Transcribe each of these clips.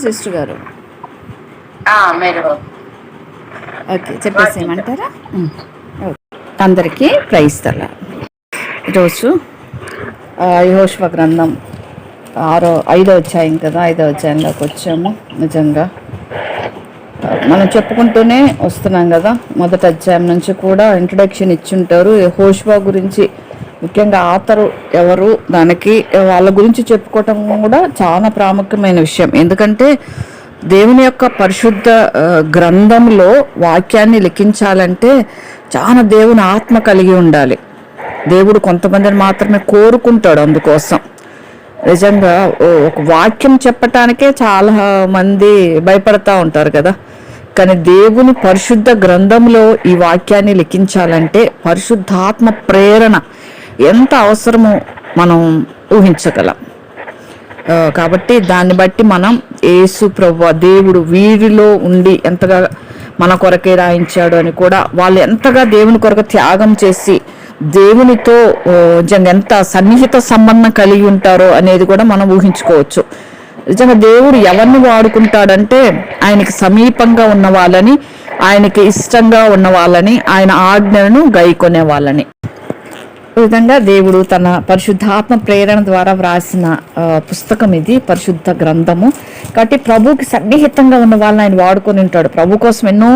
Sister గారు? మీరు okay, చెప్పేసేయమంటారా? Okay. అందరికీ ప్రైజ్ తల. ఈరోజు యెహోషువ గ్రంథం 5వ అధ్యాయం కదా, 5వ అధ్యాయంలోకి వచ్చాము. నిజంగా మనం చెప్పుకుంటూనే వస్తున్నాం కదా. మొదటి అధ్యాయం నుంచి కూడా ఇంట్రడక్షన్ ఇచ్చుంటారు యెహోషువ గురించి. ముఖ్యంగా ఆథరు ఎవరు, దానికి వాళ్ళ గురించి చెప్పుకోవటం కూడా చాలా ప్రాముఖ్యమైన విషయం. ఎందుకంటే దేవుని యొక్క పరిశుద్ధ గ్రంథంలో వాక్యాన్ని లిఖించాలంటే చాలా దేవుని ఆత్మ కలిగి ఉండాలి. దేవుడు కొంతమందిని మాత్రమే కోరుకుంటాడు. అందుకోసం నిజంగా ఒక వాక్యం చెప్పటానికే చాలా మంది భయపడతా ఉంటారు కదా. కానీ దేవుని పరిశుద్ధ గ్రంథంలో ఈ వాక్యాన్ని లిఖించాలంటే పరిశుద్ధాత్మ ప్రేరణ ఎంత అవసరమో మనం ఊహించగలం. కాబట్టి దాన్ని బట్టి మనం యేసు ప్రభువా దేవుడు వీరిలో ఉండి ఎంతగా మన కొరకే రాయించాడు అని కూడా, వాళ్ళు ఎంతగా దేవుని కొరకు త్యాగం చేసి దేవునితో నిజంగా ఎంత సన్నిహిత సంబంధం కలిగి ఉంటారో అనేది కూడా మనం ఊహించుకోవచ్చు. నిజంగా దేవుడు ఎవరిని వాడుకుంటాడంటే ఆయనకి సమీపంగా ఉన్న వాళ్ళని, ఆయనకి ఇష్టంగా ఉన్న వాళ్ళని, ఆయన ఆజ్ఞలను గైకొనే వాళ్ళని. ఈ విధంగా దేవుడు తన పరిశుద్ధాత్మ ప్రేరణ ద్వారా వ్రాసిన పుస్తకం ఇది, పరిశుద్ధ గ్రంథము. కాబట్టి ప్రభుకి సన్నిహితంగా ఉన్న వాళ్ళని ఆయన వాడుకొని ఉంటాడు. ప్రభు కోసం ఎన్నో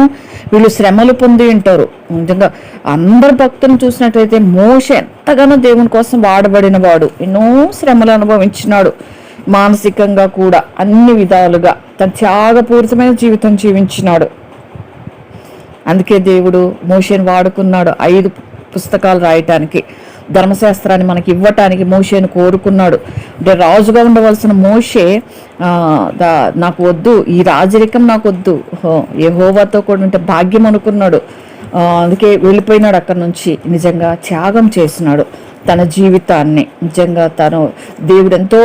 వీళ్ళు శ్రమలు పొంది ఉంటారు. నిజంగా అందరు భక్తులను చూసినట్లయితే మోషే ఎంతగానో దేవుని కోసం వాడబడిన వాడు, ఎన్నో శ్రమలు అనుభవించినాడు. మానసికంగా కూడా అన్ని విధాలుగా తన త్యాగపూరితమైన జీవితం జీవించినాడు. అందుకే దేవుడు మోషేని వాడుకున్నాడు 5 పుస్తకాలు రాయటానికి, ధర్మశాస్త్రాన్ని మనకి ఇవ్వటానికి మోషేను కోరుకున్నాడు. అంటే రాజుగా ఉండవలసిన మోషే నాకు వద్దు, ఈ రాజరికం నాకు వద్దు, యెహోవాతో కూడా ఉంటే భాగ్యం అనుకున్నాడు. అందుకే వెళ్ళిపోయినాడు అక్కడి నుంచి. నిజంగా త్యాగం చేసినాడు తన జీవితాన్ని. నిజంగా తను దేవుడు ఎంతో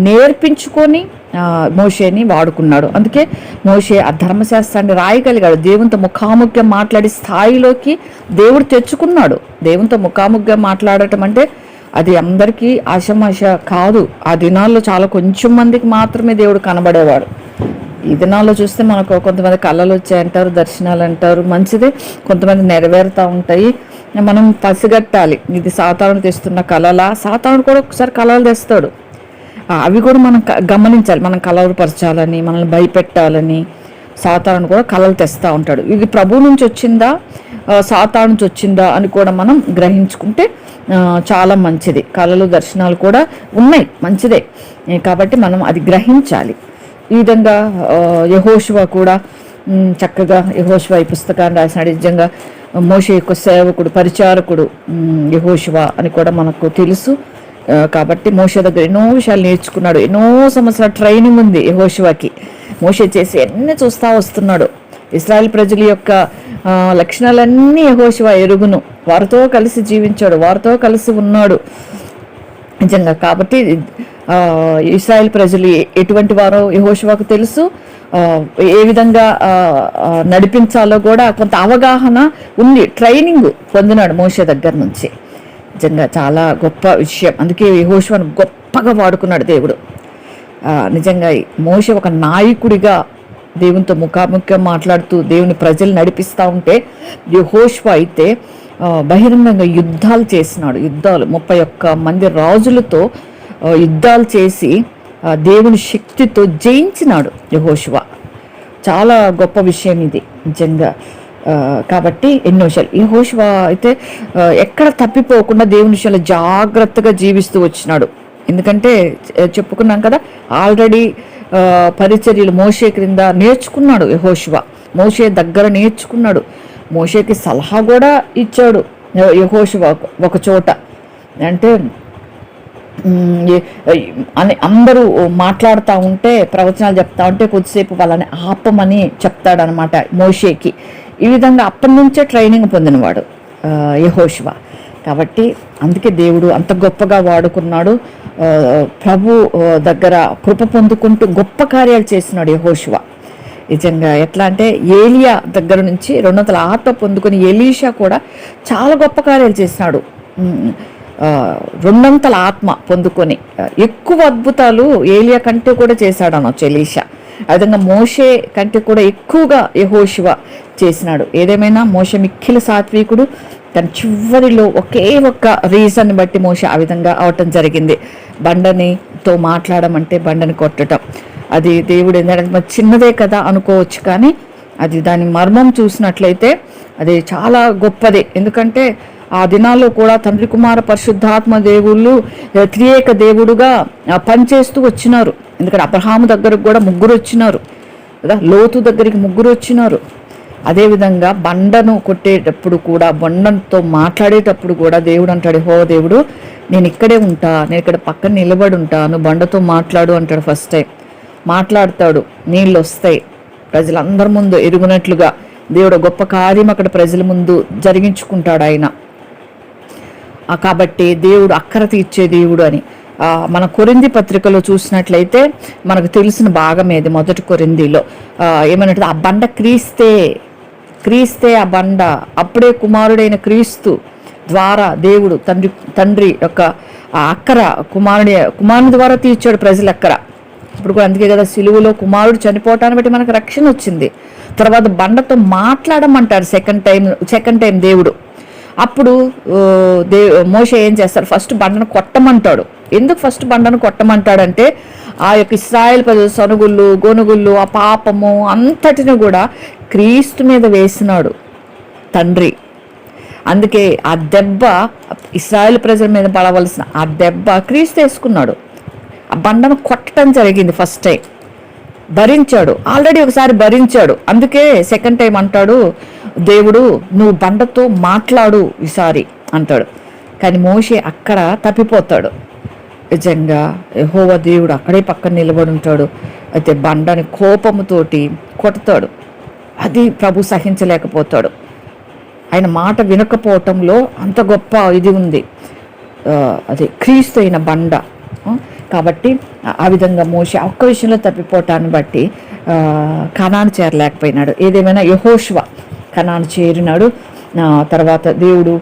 నేర్పించుకొని మోషేని వాడుకున్నాడు. అందుకే మోషే ఆ ధర్మశాస్త్రాన్ని రాయగలిగాడు. దేవునితో ముఖాముఖిగా మాట్లాడే స్థాయిలోకి దేవుడు తెచ్చుకున్నాడు. దేవునితో ముఖాముఖిగా మాట్లాడటం అంటే అది అందరికీ ఆషమాష కాదు. ఆ దినాల్లో చాలా కొంచెం మందికి మాత్రమే దేవుడు కనబడేవాడు. ఈ దినాల్లో చూస్తే మనకు కొంతమంది కళలు వచ్చాయంటారు, దర్శనాలు అంటారు, మంచిదే. కొంతమంది నెరవేరుతూ ఉంటాయి. మనం పసిగట్టాలి, ఇది సాతాను తెస్తున్న కళలా. సాతాను కూడా ఒకసారి కళలు తెస్తాడు. అవి కూడా మనం గమనించాలి. మనం కలవరపరచాలని, మనల్ని భయపెట్టాలని సాతాను కూడా కళలు తెస్తూ ఉంటాడు. ఇది ప్రభు నుంచి వచ్చిందా, సాతాను నుంచి వచ్చిందా అని కూడా మనం గ్రహించుకుంటే చాలా మంచిది. కళలు దర్శనాలు కూడా ఉన్నాయి, మంచిదే. కాబట్టి మనం అది గ్రహించాలి. ఈ విధంగా యెహోషువ కూడా చక్కగా యెహోషువ ఈ పుస్తకాన్ని రాసినాడు. నిజంగా మోషే యొక్క సేవకుడు, పరిచారకుడు యెహోషువ అని కూడా మనకు తెలుసు. కాబట్టి మోషే దగ్గర ఎన్నో విషయాలు నేర్చుకున్నాడు. ఎన్నో సంవత్సరాల ట్రైనింగ్ ఉంది యెహోషువకి. మోషే చేసి అన్నీ చూస్తూ వస్తున్నాడు. ఇశ్రాయేల్ ప్రజల యొక్క లక్షణాలన్నీ యెహోషువ ఎరుగును. వారితో కలిసి జీవించాడు, వారితో కలిసి ఉన్నాడు. నిజంగా కాబట్టి ఇశ్రాయేల్ ప్రజలు ఎటువంటి వారో యెహోషువకు తెలుసు. ఏ విధంగా నడిపించాలో కూడా కొంత అవగాహన ఉంది. ట్రైనింగ్ పొందినాడు మోషే దగ్గర నుంచి. నిజంగా చాలా గొప్ప విషయం. అందుకే యెహోషువను గొప్పగా వాడుకున్నాడు దేవుడు. నిజంగా మోషే ఒక నాయకుడిగా దేవునితో ముఖాముఖిగా మాట్లాడుతూ దేవుని ప్రజలు నడిపిస్తూ ఉంటే, యెహోషువ అయితే బహిరంగంగా యుద్ధాలు చేసినాడు. 31 మంది రాజులతో యుద్ధాలు చేసి దేవుని శక్తితో జయించినాడు యెహోషువ. చాలా గొప్ప విషయం ఇది నిజంగా. కాబట్టి ఎన్నో విషయాలు యెహోషువ అయితే ఎక్కడ తప్పిపోకుండా దేవుని విషయాలు జాగ్రత్తగా జీవిస్తూ వచ్చినాడు. ఎందుకంటే చెప్పుకున్నాం కదా, ఆల్రెడీ పరిచర్యలు మోషే క్రింద నేర్చుకున్నాడు యెహోషువ. మోషే దగ్గర నేర్చుకున్నాడు. మోషేకి సలహా కూడా ఇచ్చాడు యెహోషువ ఒక చోట. అంటే అని అందరూ మాట్లాడుతూ ఉంటే, ప్రవచనాలు చెప్తా ఉంటే కొద్దిసేపు వాళ్ళని ఆపమని చెప్తాడనమాట మోషేకి. ఈ విధంగా అప్పటి నుంచే ట్రైనింగ్ పొందినవాడు యెహోషువ. కాబట్టి అందుకే దేవుడు అంత గొప్పగా వాడుకున్నాడు. ప్రభు దగ్గర కృప పొందుకుంటూ గొప్ప కార్యాలు చేసినాడు యెహోషువ. నిజంగా ఎట్లా అంటే ఏలియా దగ్గర నుంచి 200 ఆత్మ పొందుకొని ఎలీషా కూడా చాలా గొప్ప కార్యాలు చేసినాడు. 200 ఆత్మ పొందుకొని ఎక్కువ అద్భుతాలు ఏలియా కంటే కూడా చేశాడు అనొచ్చు ఎలీషా. ఆ విధంగా మోషే కంటే కూడా ఎక్కువగా యెహోషువ చేసినాడు. ఏదేమైనా మోషే మిక్కిలి సాత్వికుడు, కానీ చివరిలో ఒకే ఒక్క రీజన్ బట్టి మోషే ఆ విధంగా అవటం జరిగింది. బండనితో మాట్లాడమంటే బండని కొట్టడం, అది దేవుడు ఏంటంటే చిన్నదే కదా అనుకోవచ్చు, కానీ అది దాని మర్మం చూసినట్లయితే అది చాలా గొప్పదే. ఎందుకంటే ఆ దినాల్లో కూడా తండ్రి కుమార పరిశుద్ధాత్మ దేవుళ్ళు త్రియేక దేవుడుగా పనిచేస్తూ వచ్చినారు. ఎందుకంటే అబ్రహాము దగ్గరకు కూడా ముగ్గురు వచ్చినారు కదా, లోతు దగ్గరికి ముగ్గురు వచ్చినారు. అదేవిధంగా బండను కొట్టేటప్పుడు కూడా, బండంతో మాట్లాడేటప్పుడు కూడా దేవుడు అంటాడు, హో దేవుడు నేను ఇక్కడే ఉంటా, నేను ఇక్కడ పక్కన నిలబడి ఉంటాను, బండతో మాట్లాడు అంటాడు. ఫస్ట్ టైం మాట్లాడతాడు, నీళ్ళు వస్తాయి, ప్రజలందరి ముందు ఎరుగునట్లుగా దేవుడు గొప్ప కార్యం అక్కడ ప్రజల ముందు జరిగించుకుంటాడు ఆయన. కాబట్టి దేవుడు అక్కర తీర్చే దేవుడు అని మన కొరింథీ పత్రికలో చూసినట్లయితే మనకు తెలిసిన భాగం ఏది, మొదటి కొరింథీలో ఏమన్నట్టు, ఆ బండ క్రీస్తే ఆ బండ, అప్పుడే కుమారుడైన క్రీస్తు ద్వారా దేవుడు తండ్రి యొక్క అక్కర కుమారుని ద్వారా తీర్చాడు ప్రజల అక్కర. ఇప్పుడు కూడా అందుకే కదా సిలువలో కుమారుడు చనిపోవటాన్ని బట్టి మనకు రక్షణ వచ్చింది. తర్వాత బండతో మాట్లాడమంటాడు సెకండ్ టైం దేవుడు. అప్పుడు మోషే ఏం చేస్తాడు, ఫస్ట్ బండను కొట్టమంటాడు. ఎందుకు ఫస్ట్ బండను కొట్టమంటాడంటే ఆ యొక్క ఇశ్రాయేలు ప్రజలు సనుగుళ్ళు గొనుగుళ్ళు ఆ పాపము అంతటిని కూడా క్రీస్తు మీద వేసినాడు తండ్రి. అందుకే ఆ దెబ్బ ఇశ్రాయేలు ప్రజల మీద పడవలసిన ఆ దెబ్బ క్రీస్తు వేసుకున్నాడు. ఆ బండను కొట్టడం జరిగింది ఫస్ట్ టైం, భరించాడు, ఆల్రెడీ ఒకసారి భరించాడు. అందుకే సెకండ్ టైం అంటాడు దేవుడు, నువ్వు బండతో మాట్లాడు ఈసారి అంటాడు. కానీ మోషే అక్కడ తప్పిపోతాడు. నిజంగా యెహోవా దేవుడు అక్కడే పక్కన నిలబడి ఉంటాడు. అయితే బండని కోపముతోటి కొడతాడు. అది ప్రభు సహించలేకపోతాడు. ఆయన మాట వినకపోవటంలో అంత గొప్ప ఇది ఉంది, అదే క్రీస్తు అయిన బండ. కాబట్టి ఆ విధంగా మోషే ఒక్క విషయంలో తప్పిపోవటాన్ని బట్టి కనాను చేరలేకపోయినాడు. ఏదేమైనా యెహోషువ కనాను చేరినాడు. తర్వాత దేవుడు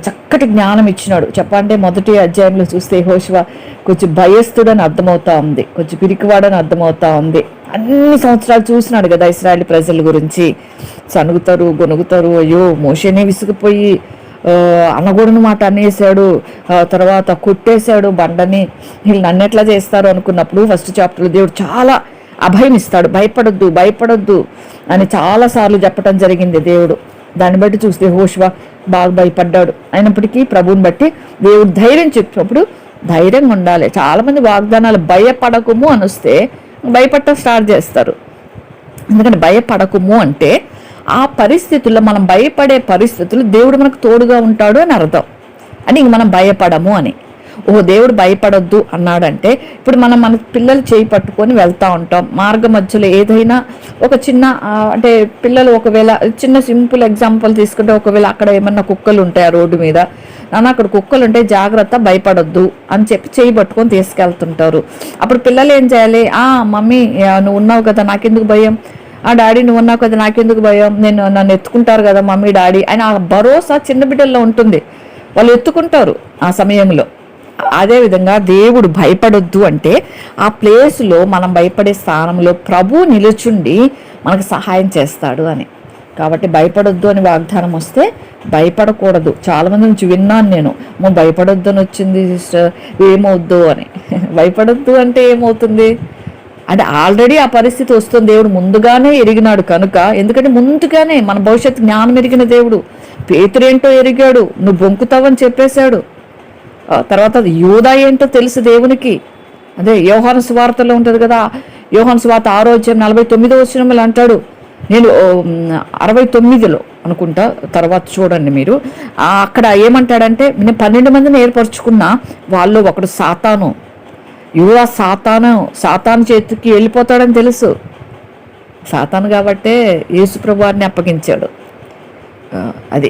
చక్కటి జ్ఞానం ఇచ్చినాడు. చెప్పంటే మొదటి అధ్యాయంలో చూస్తే యెహోషువ కొంచెం భయస్థుడని అర్థమవుతా ఉంది, కొంచెం పిరికివాడని అర్థమవుతా ఉంది. అన్ని సంవత్సరాలు చూసినాడు కదా ఇశ్రాయేలు ప్రజల గురించి, సనుగుతారు గొనుగుతారు, అయ్యో మోషేనే విసిగిపోయి అనగూడని మాట అనేసాడు, తర్వాత కొట్టేశాడు బండని, వీళ్ళు నన్ను ఎట్లా చేస్తారు అనుకున్నప్పుడు ఫస్ట్ చాప్టర్లో దేవుడు చాలా అభయం ఇస్తాడు. భయపడొద్దు అని చాలాసార్లు చెప్పడం జరిగింది దేవుడు. దాన్ని బట్టి చూస్తే యెహోషువ బాగా భయపడ్డాడు. అయినప్పటికీ ప్రభువుని బట్టి దేవుడు ధైర్యం చెప్పినప్పుడు ధైర్యంగా ఉండాలి. చాలామంది వాగ్దానాలు భయపడకుము అని వస్తే భయపడటం స్టార్ట్ చేస్తారు. ఎందుకంటే భయపడకుము అంటే ఆ పరిస్థితుల్లో, మనం భయపడే పరిస్థితులు దేవుడు మనకు తోడుగా ఉంటాడు అని అర్థం. అని ఇంక మనం భయపడము అని. దేవుడు భయపడొద్దు అన్నాడంటే, ఇప్పుడు మన పిల్లలు చేయి పట్టుకొని వెళ్తూ ఉంటాం, మార్గ మధ్యలో ఏదైనా ఒక చిన్న అంటే పిల్లలు ఒకవేళ చిన్న సింపుల్ ఎగ్జాంపుల్ తీసుకుంటే, ఒకవేళ అక్కడ ఏమన్నా కుక్కలు ఉంటాయి ఆ రోడ్డు మీద, నాన్న అక్కడ కుక్కలు ఉంటే జాగ్రత్త భయపడొద్దు అని చెప్పి చేయి పట్టుకొని తీసుకెళ్తుంటారు. అప్పుడు పిల్లలు ఏం చేయాలి, మమ్మీ నువ్వు ఉన్నావు కదా నాకెందుకు భయం, డాడీ నువ్వు ఉన్నావు కదా నాకెందుకు భయం, నన్ను ఎత్తుకుంటారు కదా మమ్మీ డాడీ అని ఆ భరోసా చిన్న బిడ్డల్లో ఉంటుంది. వాళ్ళు ఎత్తుకుంటారు ఆ సమయంలో. అదేవిధంగా దేవుడు భయపడొద్దు అంటే ఆ ప్లేస్లో మనం భయపడే స్థానంలో ప్రభు నిలుచుండి మనకు సహాయం చేస్తాడు అని. కాబట్టి భయపడొద్దు అని వాగ్దానం వస్తే భయపడకూడదు. చాలామంది నుంచి విన్నాను నేను, భయపడొద్దు అని వచ్చింది సిస్టర్, ఏమవుద్దు అని. భయపడొద్దు అంటే ఏమవుతుంది అంటే ఆల్రెడీ ఆ పరిస్థితి వస్తుంది. దేవుడు ముందుగానే ఎరిగినాడు కనుక, ఎందుకంటే ముందుగానే మన భవిష్యత్తు జ్ఞానం ఎరిగిన దేవుడు. పేతురేంటో ఎరిగాడు, నువ్వు బొంకుతావని చెప్పేశాడు. తర్వాత యూదా ఏంటో తెలుసు దేవునికి. అదే యోహాను సువార్తలో ఉంటుంది కదా, యోహాను సువార్త 6వ అధ్యాయం 49వ వచనంలో అంటాడు, నేను 69లో అనుకుంటా, తర్వాత చూడండి మీరు, అక్కడ ఏమంటాడంటే, నేను 12 మందిని ఏర్పరచుకున్నా, వాళ్ళు ఒకడు సాతాను. యూదా సాతాను చేతికి వెళ్ళిపోతాడని తెలుసు. సాతాను కాబట్టే యేసు ప్రభువారిని అప్పగించాడు. అది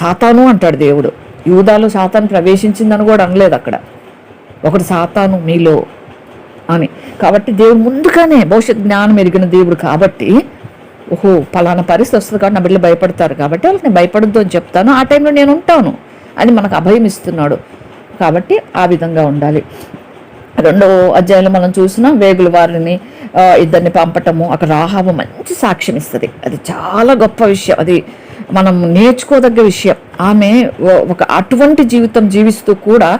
సాతాను అంటాడు దేవుడు. యూదాలో సాతాను ప్రవేశించిందని కూడా అనలేదు అక్కడ, ఒకటి సాతాను మీలో అని. కాబట్టి దేవుడు ముందుగానే భవిష్యత్ జ్ఞానం ఎరిగిన దేవుడు కాబట్టి, పలానా పరిస్థితి వస్తుంది కాబట్టి నా బిడ్డలు భయపడతారు కాబట్టి వాళ్ళకి నేను భయపడద్దు అని చెప్తాను, ఆ టైంలో నేను ఉంటాను అని మనకు అభయం ఇస్తున్నాడు. కాబట్టి ఆ విధంగా ఉండాలి. రెండో అధ్యాయంలో మనం చూసిన వేగుల వారిని ఇద్దరిని పంపటము, అక్కడ రాహాబు మంచి సాక్ష్యం ఇస్తుంది. అది చాలా గొప్ప విషయం, అది మనం నేర్చుకోదగ్గ విషయం. ఆమె ఒక అటువంటి జీవితం జీవిస్తూ కూడా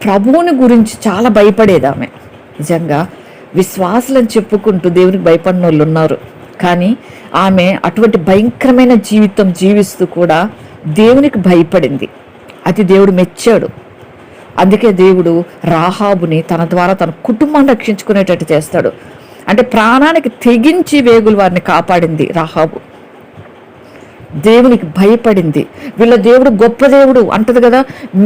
ప్రభువుని గురించి చాలా భయపడేది. ఆమె నిజంగా విశ్వాసులను చెప్పుకుంటూ దేవునికి భయపడిన వాళ్ళు ఉన్నారు, కానీ ఆమె అటువంటి భయంకరమైన జీవితం జీవిస్తూ కూడా దేవునికి భయపడింది. అది దేవుడు మెచ్చాడు. అందుకే దేవుడు రాహాబుని తన ద్వారా తన కుటుంబాన్ని రక్షించుకునేటట్టు చేస్తాడు. అంటే ప్రాణానికి తెగించి వేగుల వారిని కాపాడింది రాహాబు. దేవునికి భయపడింది. వీళ్ళ దేవుడు గొప్ప దేవుడు అంటది కదా,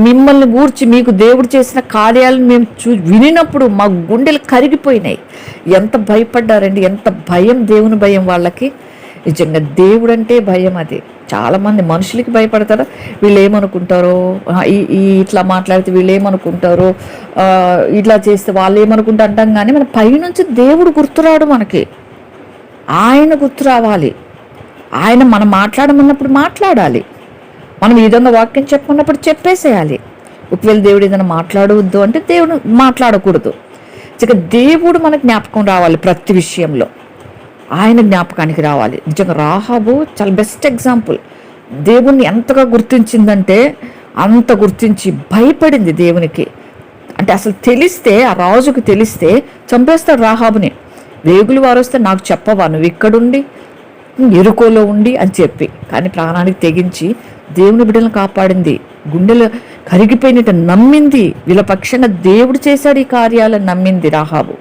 మిమ్మల్ని గూర్చి మీకు దేవుడు చేసిన కార్యాలను మేము వినినప్పుడు మా గుండెలు కరిగిపోయినాయి. ఎంత భయపడ్డారండి, ఎంత భయం, దేవుని భయం వాళ్ళకి. నిజంగా దేవుడు అంటే భయం. అది చాలామంది మనుషులకి భయపడతారా, వీళ్ళు ఏమనుకుంటారో, ఇట్లా మాట్లాడితే వీళ్ళు ఏమనుకుంటారో, ఇట్లా చేస్తే వాళ్ళు ఏమనుకుంటా అంటాం. కానీ మన పైనుంచి దేవుడు గుర్తురాడు, మనకి ఆయన గుర్తు రావాలి. ఆయన మనం మాట్లాడమన్నప్పుడు మాట్లాడాలి, మనం ఈ విధంగా వాక్యం చెప్పమన్నప్పుడు చెప్పేసేయాలి. ఒకవేళ దేవుడు ఏదైనా మాట్లాడవద్దు అంటే దేవుడు మాట్లాడకూడదు. ఇక దేవుడు మన జ్ఞాపకం రావాలి, ప్రతి విషయంలో ఆయన జ్ఞాపకానికి రావాలి. నిజంగా రాహాబు చాలా బెస్ట్ ఎగ్జాంపుల్. దేవుణ్ణి ఎంతగా గుర్తించిందంటే అంత గుర్తించి భయపడింది దేవునికి. అంటే అసలు తెలిస్తే, ఆ రాజుకు తెలిస్తే చంపేస్తాడు రాహాబుని. వేగులు వారు వస్తే నాకు చెప్పవా, నువ్వు ఇక్కడుండి ఎరుకోలో ఉండి అని చెప్పి, కానీ ప్రాణానికి తెగించి దేవుని బిడ్డలను కాపాడింది. గుండెలు కరిగిపోయినట్టు నమ్మింది. వీళ్ళ పక్షంగా దేవుడు చేశాడు ఈ కార్యాలను నమ్మింది రాహాబు.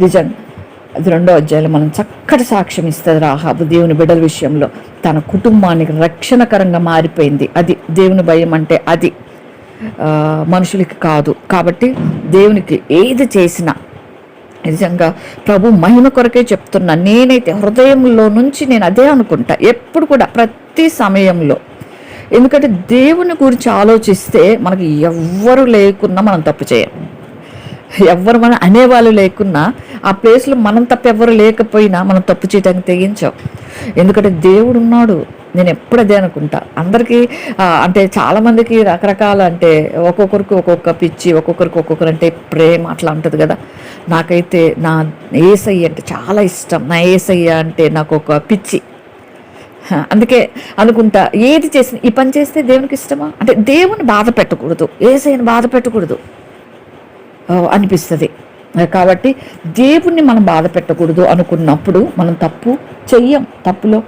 నిజంగా అది రెండో అధ్యాయంలో మనం చక్కటి సాక్ష్యం ఇస్తుంది. రాహాబు దేవుని బిడ్డల విషయంలో తన కుటుంబానికి రక్షణకరంగా మారిపోయింది. అది దేవుని భయం అంటే, అది మనుషులకి కాదు. కాబట్టి దేవునికి ఏది చేసినా నిజంగా ప్రభు మహిమ కొరకే చెప్తున్నా. నేనైతే హృదయంలో నుంచి నేను అదే అనుకుంటా ఎప్పుడు కూడా, ప్రతి సమయంలో. ఎందుకంటే దేవుని గురించి ఆలోచిస్తే మనకి ఎవ్వరు లేకున్నా మనం తప్పు చేయం. ఎవ్వరు మనం అనేవాళ్ళు లేకున్నా, ఆ ప్లేస్లో మనం తప్ప ఎవ్వరు లేకపోయినా మనం తప్పు చేయడానికి తెగించాం. ఎందుకంటే దేవుడు ఉన్నాడు. నేను ఎప్పుడు అదే అనుకుంటా. అందరికీ అంటే చాలామందికి రకరకాల, అంటే ఒక్కొక్కరికి ఒక్కొక్క పిచ్చి, ఒక్కొక్కరికి ఒక్కొక్కరు అంటే ప్రేమ అట్లా ఉంటుంది కదా. నాకైతే నా యేసయ్య అంటే చాలా ఇష్టం. నా యేసయ్య అంటే నాకు ఒక పిచ్చి. అందుకే అనుకుంటా, ఏది చేసిన ఈ పని చేస్తే దేవునికి ఇష్టమా, అంటే దేవుని బాధ పెట్టకూడదు, యేసయ్యని బాధ పెట్టకూడదు అనిపిస్తుంది. కాబట్టి దేవుణ్ణి మనం బాధ పెట్టకూడదు అనుకున్నప్పుడు మనం తప్పు చెయ్యం, తప్పులో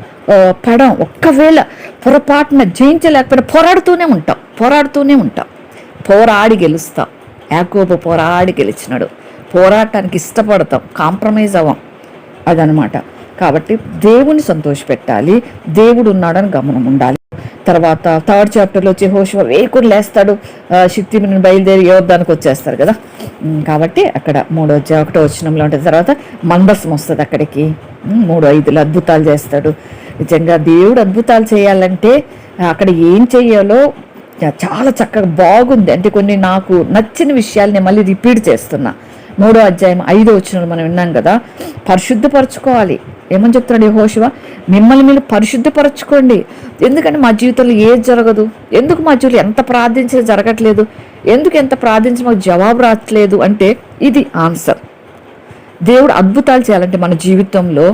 పడం. ఒక్కవేళ పొరపాటున జయించలేకపోయినా పోరాడుతూనే ఉంటాం. పోరాడి గెలుస్తాం. యాకోబు పోరాడి గెలిచినాడు. పోరాటానికి ఇష్టపడతాం, కాంప్రమైజ్ అవ్వం. అదనమాట. కాబట్టి దేవుని సంతోషపెట్టాలి, దేవుడు ఉన్నాడని గమనం ఉండాలి. తర్వాత 3rd చాప్టర్లో వచ్చి యెహోషువ వేకుని లేస్తాడు, షిత్తీముని బయలుదేరి యోర్దానికి వచ్చేస్తారు కదా. కాబట్టి అక్కడ 1వ వచనంలో ఉంటుంది. తర్వాత మందసం వస్తుంది అక్కడికి, 3-5 అద్భుతాలు చేస్తాడు. నిజంగా దేవుడు అద్భుతాలు చేయాలంటే అక్కడ ఏం చెయ్యాలో చాలా చక్కగా బాగుంది. అంటే కొన్ని నాకు నచ్చిన విషయాలు నేను మళ్ళీ రిపీట్ చేస్తున్నా. 3వ అధ్యాయం 5వ వచనంలో మనం విన్నాం కదా, పరిశుద్ధపరచుకోవాలి. ఏమని చెప్తున్నాడు యెహోషువ, మిమ్మల్ని మీరు పరిశుద్ధపరచుకోండి. ఎందుకంటే మా జీవితంలో ఏది జరగదు, ఎందుకు మా జీవితంలో ఎంత ప్రార్థించినా జరగట్లేదు, ఎందుకు ఎంత ప్రార్థించి మాకు జవాబు రావట్లేదు అంటే ఇది ఆన్సర్. దేవుడు అద్భుతాలు చేయాలంటే మన జీవితంలో,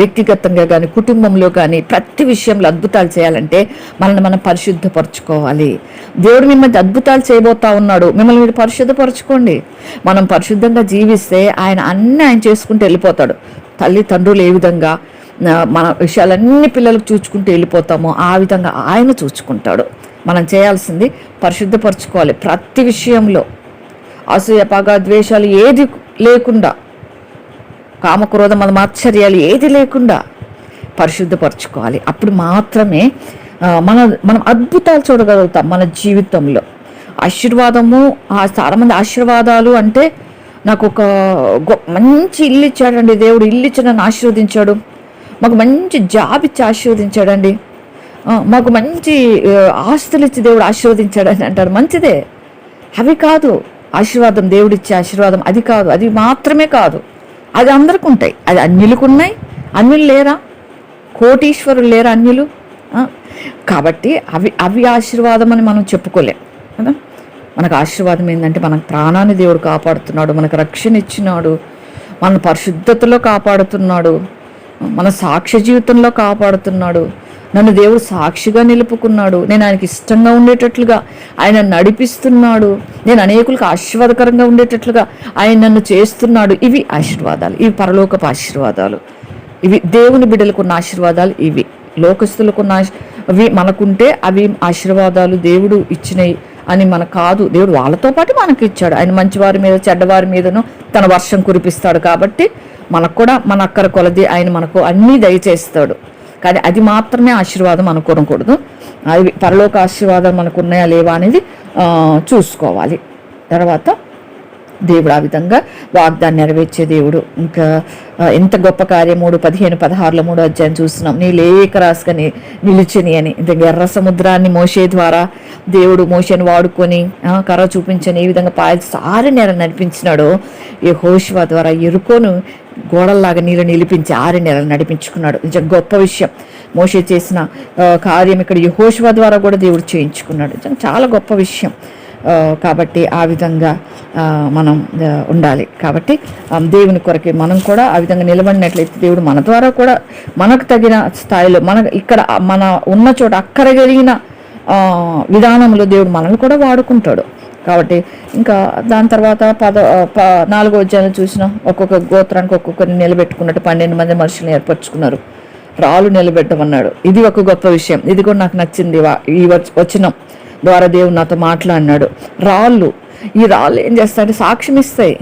వ్యక్తిగతంగా కానీ కుటుంబంలో కానీ ప్రతి విషయంలో అద్భుతాలు చేయాలంటే మనల్ని మనం పరిశుద్ధపరచుకోవాలి. దేవుడు మిమ్మల్ని అద్భుతాలు చేయబోతా ఉన్నాడు, మిమ్మల్ని మీరు పరిశుద్ధపరచుకోండి. మనం పరిశుద్ధంగా జీవిస్తే ఆయన చేసుకుంటూ వెళ్ళిపోతాడు. తల్లిదండ్రులు ఏ విధంగా మన విషయాలన్నీ పిల్లలకు చూచుకుంటూ వెళ్ళిపోతామో ఆ విధంగా ఆయన చూచుకుంటాడు. మనం చేయాల్సింది పరిశుద్ధపరచుకోవాలి. ప్రతి విషయంలో అసూయ, పగ, ద్వేషాలు ఏది లేకుండా, కామక్రోధ మదమాత్సర్యాలు ఏది లేకుండా పరిశుద్ధపరచుకోవాలి. అప్పుడు మాత్రమే మనం అద్భుతాలు చూడగలుగుతాం మన జీవితంలో. ఆశీర్వాదము, చాలామంది ఆశీర్వాదాలు అంటే నాకు ఒక మంచి ఇల్లు ఇచ్చాడండి దేవుడు, ఇల్లు ఇచ్చి నన్ను ఆశీర్వదించాడు, మాకు మంచి జాబ్ ఇచ్చి ఆశీర్వదించాడండి, మాకు మంచి ఆస్తులు ఇచ్చి దేవుడు ఆశీర్వదించాడని అంటారు. మంచిదే, అవి కాదు ఆశీర్వాదం. దేవుడు ఇచ్చే ఆశీర్వాదం అది కాదు, అది మాత్రమే కాదు. అది అందరికి ఉంటాయి. అది అన్యులకు ఉన్నాయి. అన్యులు లేరా? కోటీశ్వరులు లేరా అన్యులు? కాబట్టి అవి ఆశీర్వాదం అని మనం చెప్పుకోలేం కదా. మనకు ఆశీర్వాదం ఏంటంటే మనకు ప్రాణాన్ని దేవుడు కాపాడుతున్నాడు, మనకు రక్షణ ఇచ్చినాడు, మన పరిశుద్ధతలో కాపాడుతున్నాడు, మన సాక్ష్య జీవితంలో కాపాడుతున్నాడు. నన్ను దేవుడు సాక్షిగా నిలుపుకున్నాడు, నేను ఆయనకి ఇష్టంగా ఉండేటట్లుగా ఆయన నడిపిస్తున్నాడు, నేను అనేకులకు ఆశీర్వాదకరంగా ఉండేటట్లుగా ఆయన నన్ను చేస్తున్నాడు. ఇవి ఆశీర్వాదాలు, ఇవి పరలోకపు ఆశీర్వాదాలు, ఇవి దేవుని బిడ్డలకున్న ఆశీర్వాదాలు. ఇవి లోకస్తులకున్న అవి మనకుంటే అవి ఆశీర్వాదాలు దేవుడు ఇచ్చినవి అని మనకు కాదు. దేవుడు వాళ్ళతో పాటు మనకి ఇచ్చాడు. ఆయన మంచివారి మీద చెడ్డవారి మీదను తన వర్షం కురిపిస్తాడు. కాబట్టి మనకు కూడా మన అక్కర కొలది ఆయన మనకు అన్నీ దయచేస్తాడు. కానీ అది మాత్రమే ఆశీర్వాదం అనుకోకూడదు. అది పరలోక ఆశీర్వాదాలు మనకు ఉన్నాయా లేవా అనేది చూసుకోవాలి. తర్వాత దేవుడు ఆ విధంగా వాగ్దాన్ని నెరవేర్చే దేవుడు. ఇంకా ఎంత గొప్ప కార్యం 3:15-16 3వ అధ్యాయం చూస్తున్నాం. నీ లేఖ రాసుగా నిలిచిని అని. ఎర్ర సముద్రాన్ని మోషే ద్వారా దేవుడు మోషేని వాడుకొని కర్ర చూపించని ఈ విధంగా పాయసారి నెల నడిపించినాడు. యెహోషువ ద్వారా ఎరుకోను గోడల్లాగా నీళ్ళు నిలిపించి 6 నెలలు నడిపించుకున్నాడు. నిజంగా గొప్ప విషయం. మోషే చేసిన కార్యం ఇక్కడ యెహోషువ ద్వారా కూడా దేవుడు చేయించుకున్నాడు. నిజంగా చాలా గొప్ప విషయం. కాబట్టి ఆ విధంగా మనం ఉండాలి. కాబట్టి దేవుని కొరకే మనం కూడా ఆ విధంగా నిలబడినట్లయితే దేవుడు మన ద్వారా కూడా మనకు తగిన స్థాయిలో మన ఇక్కడ మన ఉన్న చోట అక్కర కలిగిన విధానంలో దేవుడు మనల్ని కూడా వాడుకుంటాడు. కాబట్టి ఇంకా దాని తర్వాత 4వ అధ్యాయంలో చూసిన ఒక్కొక్క గోత్రానికి ఒక్కొక్కరిని నిలబెట్టుకున్నట్టు 12 మంది మనుషులను ఏర్పరచుకున్నారు. రాళ్ళు నిలబెట్టమన్నాడు. ఇది ఒక గొప్ప విషయం. ఇది కూడా నాకు నచ్చింది. ఈ వచనం ద్వారా దేవుడు నాతో మాట్లాడినాడు. ఈ రాళ్ళు ఏం చేస్తాయంటే సాక్ష్యం ఇస్తాయి.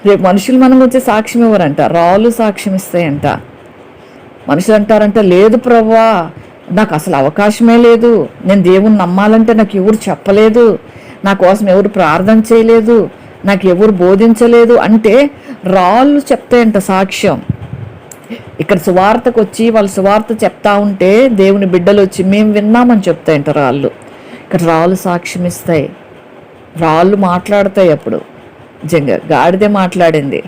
రేపు మనుషులు మనం వచ్చే సాక్ష్యం ఇవ్వరంట, రాళ్ళు సాక్ష్యం ఇస్తాయంట. మనుషులు అంటారంట, లేదు ప్రభువా నాకు అసలు అవకాశమే లేదు, నేను దేవుని నమ్మాలంటే నాకు ఎవరు చెప్పలేదు, నా కోసం ఎవరు ప్రార్థన చేయలేదు, నాకు ఎవరు బోధించలేదు అంటే రాళ్ళు చెప్తాయంట సాక్ష్యం. ఇక్కడ సువార్తకు వచ్చి వాళ్ళు సువార్త చెప్తా ఉంటే దేవుని బిడ్డలు వచ్చి మేము విన్నామని చెప్తాయంట రాళ్ళు. ఇక్కడ రాళ్ళు సాక్ష్యం ఇస్తాయి, రాళ్ళు మాట్లాడతాయి. అప్పుడు నిజంగా గాడిదే మాట్లాడింది.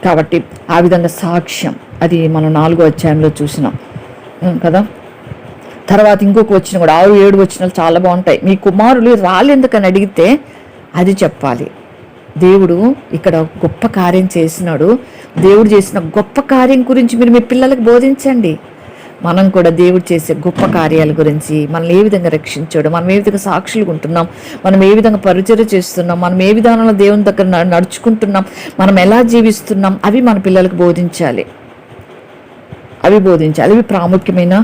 కాబట్టి ఆ విధంగా సాక్ష్యం అది మనం 4వ అధ్యాయంలో చూసినాం కదా. తర్వాత ఇంకొక వచ్చిన కూడా 6, 7 వచనాలు చాలా బాగుంటాయి. మీ కుమారులు రాళ్ళు ఎందుకని అడిగితే అది చెప్పాలి. దేవుడు ఇక్కడ గొప్ప కార్యం చేసినాడు. దేవుడు చేసిన గొప్ప కార్యం గురించి మీరు మీ పిల్లలకు బోధించండి. మనం కూడా దేవుడు చేసే గొప్ప కార్యాల గురించి, మనం ఏ విధంగా రక్షించాడు, మనం ఏ విధంగా సాక్షులుగా ఉంటున్నాం, మనం ఏ విధంగా పరిచర్య చేస్తున్నాం, మనం ఏ విధానంలో దేవుని దగ్గర నడుచుకుంటున్నాం, మనం ఎలా జీవిస్తున్నాం, అవి మన పిల్లలకు బోధించాలి. అవి ప్రాముఖ్యమైన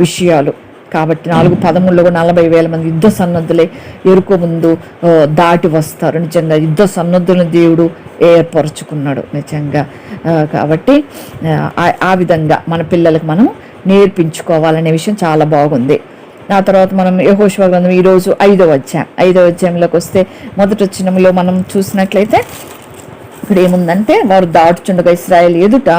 విషయాలు. కాబట్టి 4:13 40,000 మంది యుద్ధ సన్నద్ధులై ఎరుకో ముందు దాటి వస్తారు. నిజంగా యుద్ధ సన్నద్ధులను దేవుడు ఏర్పరచుకున్నాడు నిజంగా. కాబట్టి ఆ విధంగా మన పిల్లలకు మనం నేర్పించుకోవాలనే విషయం చాలా బాగుంది. ఆ తర్వాత మనం యెహోషువ గ్రంథం ఈరోజు 5వ అధ్యాయంలోకి వస్తే మొదటి వచనంలో మనం చూసినట్లయితే ఇక్కడ ఏముందంటే, వారు దాటుచుండగా ఇశ్రాయేలు ఎదుట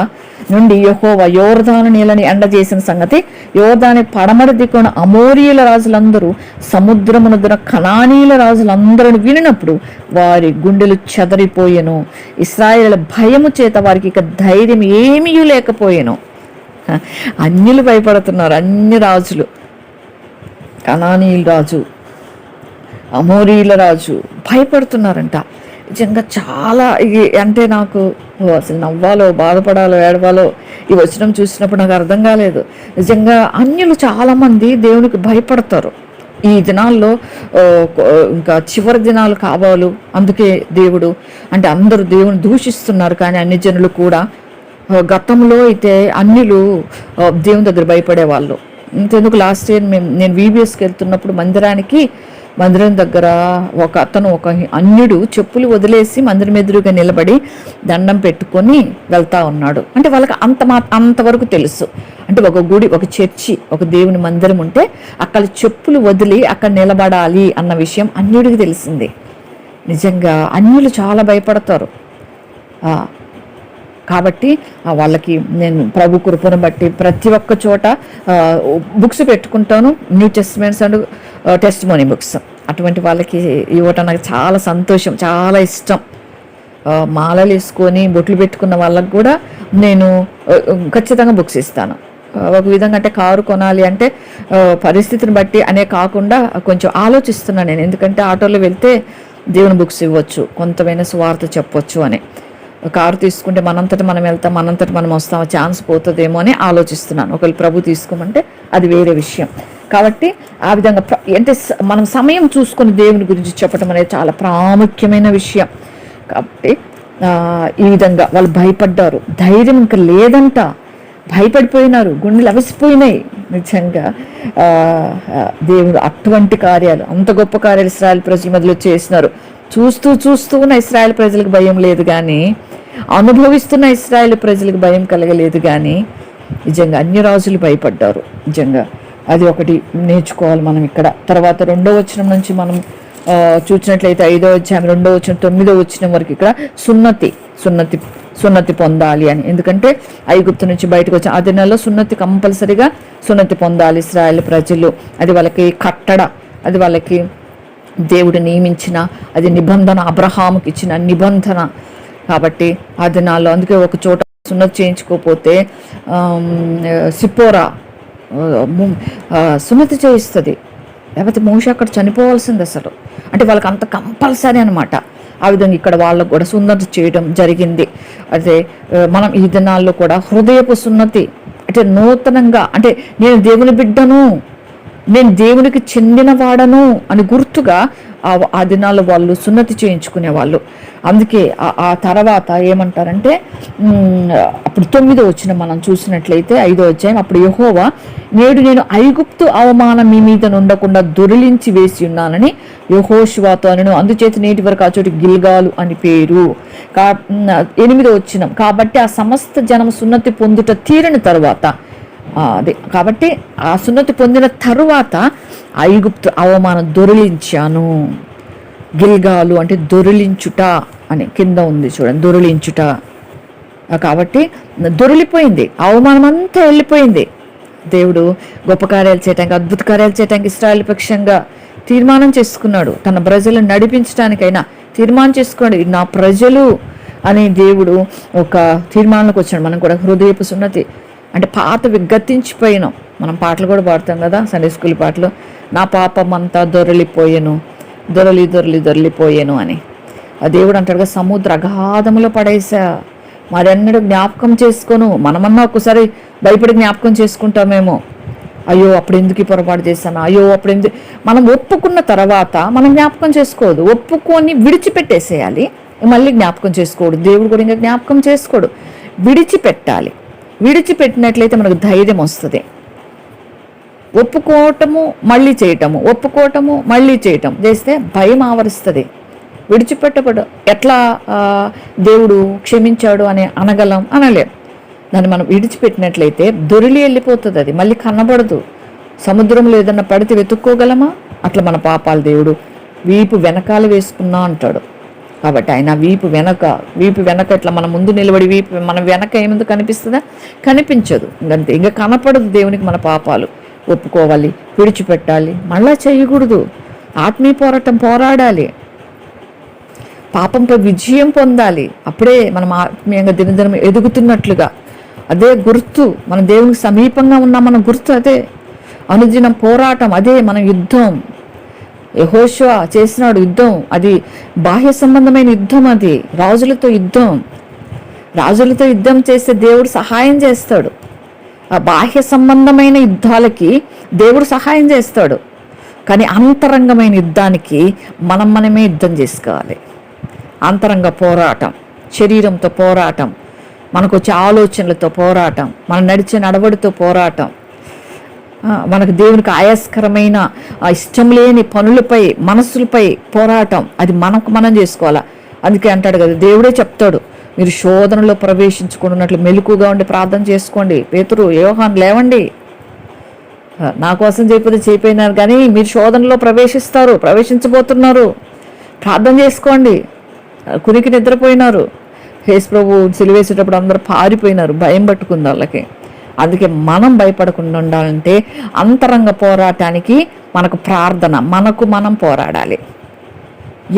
నుండి యెహోవా యోర్దాను నీళ్ళని ఎండజేసిన సంగతి యోర్దాని పడమర దిక్కున అమోరీయుల రాజులందరూ సముద్రమునదున కనానీయుల రాజులందరూ వినినప్పుడు వారి గుండెలు చెదరిపోయెను. ఇశ్రాయేలు భయము చేత వారికి ఇక ధైర్యం ఏమీ లేకపోయెను. అన్యులు భయపడుతున్నారు. అన్ని రాజులు, కనానీయుల రాజు, అమోరీయుల రాజు భయపడుతున్నారంట. నిజంగా చాలా అంటే నాకు అసలు నవ్వాలో బాధపడాలో ఏడవాలో ఈ వచనం చూసినప్పుడు నాకు అర్థం కాలేదు. నిజంగా అన్యులు చాలామంది దేవునికి భయపడతారు ఈ దినాల్లో. ఇంకా చివరి దినాలు కావాలి, అందుకే దేవుడు అంటే అందరూ దేవుని దూషిస్తున్నారు. కానీ అన్ని జనులు కూడా గతంలో అయితే అన్యులు దేవుని దగ్గర భయపడేవాళ్ళు. ఇంతెందుకు లాస్ట్ ఇయర్ నేను VBSకి వెళ్తున్నప్పుడు మందిరం దగ్గర ఒక అన్యుడు చెప్పులు వదిలేసి మందిరం ఎదురుగా నిలబడి దండం పెట్టుకొని వెళ్తా ఉన్నాడు. అంటే వాళ్ళకి అంతవరకు తెలుసు. అంటే ఒక గుడి, ఒక చర్చి, ఒక దేవుని మందిరం ఉంటే అక్కడ చెప్పులు వదిలి అక్కడ నిలబడాలి అన్న విషయం అన్యుడికి తెలిసింది. నిజంగా అన్యులు చాలా భయపడతారు. కాబట్టి వాళ్ళకి నేను ప్రభు కృపను బట్టి ప్రతి ఒక్క చోట బుక్స్ పెట్టుకుంటాను, new testaments and testimony books. అటువంటి వాళ్ళకి ఇవ్వటం నాకు చాలా సంతోషం, చాలా ఇష్టం. మాలలు వేసుకొని బొట్లు పెట్టుకున్న వాళ్ళకు కూడా నేను ఖచ్చితంగా బుక్స్ ఇస్తాను. ఒక విధంగా అంటే కారు కొనాలి అంటే పరిస్థితిని బట్టి అనే కాకుండా కొంచెం ఆలోచిస్తున్నాను నేను. ఎందుకంటే ఆటోలో వెళ్తే దేవుని బుక్స్ ఇవ్వచ్చు, కొంతమైనా స్వార్థ చెప్పొచ్చు అని. కారు తీసుకుంటే మనంతట మనం వెళ్తాం, మనంతట మనం వస్తాం, ఛాన్స్ పోతుందేమో అని ఆలోచిస్తున్నాను. ఒకవేళ ప్రభు తీసుకోమంటే అది వేరే విషయం. కాబట్టి ఆ విధంగా అంటే మనం సమయం చూసుకొని దేవుని గురించి చెప్పడం అనేది చాలా ప్రాముఖ్యమైన విషయం. కాబట్టి ఈ విధంగా వాళ్ళు భయపడ్డారు, ధైర్యం ఇంకా లేదంట, భయపడిపోయినారు, గుండెలు అవిసిపోయినాయి. నిజంగా దేవుడు అటువంటి కార్యాలు, అంత గొప్ప కార్యాలు ఇశ్రాయేల్ ప్రజల మధ్యలో చేసినారు. చూస్తూ ఉన్న ఇశ్రాయేల్ ప్రజలకు భయం లేదు కానీ, అనుభవిస్తున్న ఇశ్రాయేల్ ప్రజలకు భయం కలగలేదు కానీ, నిజంగా అన్య రాజులు భయపడ్డారు. నిజంగా అది ఒకటి నేర్చుకోవాలి మనం ఇక్కడ. తర్వాత 2వ వచనం నుంచి మనం చూసినట్లయితే 5వ అధ్యాయం 2వ వచనం 9వ వచనం వరకు ఇక్కడ సున్నతి పొందాలి అని. ఎందుకంటే ఐగుప్తు నుంచి బయటకు వచ్చి ఆ దినాల్లో కంపల్సరిగా సున్నతి పొందాలి ఇశ్రాయేల్ ప్రజలు. అది వాళ్ళకి కట్టడ, అది వాళ్ళకి దేవుడు నియమించిన, అది నిబంధన, అబ్రహాముకి ఇచ్చిన నిబంధన. కాబట్టి ఆ దినాల్లో అందుకే ఒక చోట సున్నతి చేయించుకోకపోతే సిప్పోరా సున్నతి చేయిస్తుంది, లేకపోతే మోషే అక్కడ చనిపోవాల్సింది అసలు. అంటే వాళ్ళకి అంత కంపల్సరీ అనమాట. ఆ విధంగా ఇక్కడ వాళ్ళకు కూడా సున్నతి చేయడం జరిగింది. అదే మనం ఈ దినాల్లో కూడా హృదయపు సున్నతి, అంటే నూతనంగా, అంటే నేను దేవుని బిడ్డను, నేను దేవునికి చెందిన వాడను అని గుర్తుగా ఆ దినాల్లో వాళ్ళు సున్నతి చేయించుకునే వాళ్ళు. అందుకే ఆ తర్వాత ఏమంటారంటే అప్పుడు 9వ వచనం మనం చూసినట్లయితే 5వ అధ్యాయం, అప్పుడు యెహోవా నేడు నేను ఐగుప్తు అవమానం మీ మీద ఉండకుండా దొరిలించి వేసి ఉన్నానని యెహోషువతో అనెను. అందుచేత నేటి వరకు ఆ చోటు గిల్గాలు అని పేరు. 8వ వచనం, కాబట్టి ఆ సమస్త జనం సున్నతి పొందుట తీరిన తరువాత, కాబట్టి ఆ సున్నతి పొందిన తరువాత ఐగుప్తు అవమానం దొరిలించాను. గిల్గాలు అంటే దొరిలించుట అని కింద ఉంది చూడండి, దొరిలించుట. కాబట్టి దొరిలిపోయింది, అవమానం అంతా వెళ్ళిపోయింది. దేవుడు గొప్ప కార్యాలు చేయటానికి, అద్భుత కార్యాలు చేయటానికి ఇశ్రాయేలు పక్షంగా తీర్మానం చేసుకున్నాడు. తన ప్రజలను నడిపించడానికైనా తీర్మానం చేసుకున్నాడు. నా ప్రజలు అని దేవుడు ఒక తీర్మానంలోకి వచ్చాడు. మనం కూడా హృదయపు సున్నతి అంటే పాతవి గతించిపోయినాం. మనం పాటలు కూడా పాడుతాం కదా, సండే స్కూల్ పాటలు, నా పాపం అంతా దొరలిపోయాను అని. ఆ దేవుడు అంటాడుగా, సముద్ర అగాధములో పడేసా, మరెన్నడూ జ్ఞాపకం చేసుకోను. మనమన్నా ఒకసారి భయపడి జ్ఞాపకం చేసుకుంటామేమో, అయ్యో అప్పుడు ఎందుకు ఈ పొరపాటు చేశాను, అయ్యో అప్పుడు ఎందుకు. మనం ఒప్పుకున్న తర్వాత మనం జ్ఞాపకం చేసుకోదు, ఒప్పుకొని విడిచిపెట్టేసేయాలి, మళ్ళీ జ్ఞాపకం చేసుకోడు. దేవుడు కూడా ఇంకా జ్ఞాపకం చేసుకోడు, విడిచిపెట్టాలి. విడిచిపెట్టినట్లయితే మనకు ధైర్యం వస్తుంది. ఒప్పుకోవటము మళ్ళీ చేయటము, ఒప్పుకోవటము మళ్ళీ చేయటం చేస్తే భయం ఆవరిస్తుంది. విడిచిపెట్టబడు ఎట్లా దేవుడు క్షమించాడు అని అనలేం. దాన్ని మనం విడిచిపెట్టినట్లయితే దొరిలి వెళ్ళిపోతుంది, అది మళ్ళీ కనబడదు. సముద్రంలో ఏదన్నా పడితే వెతుక్కోగలమా? అట్లా మన పాపాలు దేవుడు వీపు వెనకాల వేసుకున్నా అంటాడు. కాబట్టి ఆయన వీపు వెనక ఇట్లా మన ముందు నిలబడి మన వెనక ఏముంది కనిపిస్తుందా? కనిపించదు. ఇంకంతే, ఇంకా కనపడదు దేవునికి మన పాపాలు. ఒప్పుకోవాలి, విడిచిపెట్టాలి, మళ్ళా చేయకూడదు. ఆత్మీయ పోరాడాలి, పాపంపై విజయం పొందాలి. అప్పుడే మనం ఆత్మీయంగా దినదినం ఎదుగుతున్నట్లుగా. అదే గుర్తు, మన దేవునికి సమీపంగా ఉన్నామన్న గుర్తు అదే. అనుదినం పోరాటం అదే మన యుద్ధం. యెహోషువ చేసినాడు యుద్ధం, అది బాహ్య సంబంధమైన యుద్ధం. అది రాజులతో యుద్ధం చేస్తే దేవుడు సహాయం చేస్తాడు. ఆ బాహ్య సంబంధమైన యుద్ధాలకి దేవుడు సహాయం చేస్తాడు, కానీ అంతరంగమైన యుద్ధానికి మనమే యుద్ధం చేసుకోవాలి. అంతరంగ పోరాటం, శరీరంతో పోరాటం, మనకు వచ్చే ఆలోచనలతో పోరాటం, మనం నడిచే నడవడితో పోరాటం, మనకు దేవునికి ఆయాస్కరమైన ఇష్టం లేని పనులపై, మనస్సులపై పోరాటం, అది మనం చేసుకోవాలా. అందుకే అంటాడు కదా, దేవుడే చెప్తాడు, మీరు శోధనలో ప్రవేశించుకున్నట్లు మెలకుగా ఉండి ప్రార్థన చేసుకోండి. పేతురు, యోహాను లేవండి, నా కోసం చేయిపోయినారు కానీ మీరు శోధనలో ప్రవేశించబోతున్నారు, ప్రార్థన చేసుకోండి. కునికి నిద్రపోయినారు. యేసు ప్రభు సిలువేసేటప్పుడు అందరూ పారిపోయినారు, భయం పట్టుకుంది వాళ్ళకి. అందుకే మనం భయపడకుండా ఉండాలంటే అంతరంగ పోరాటానికి మనకు ప్రార్థన, మనం పోరాడాలి.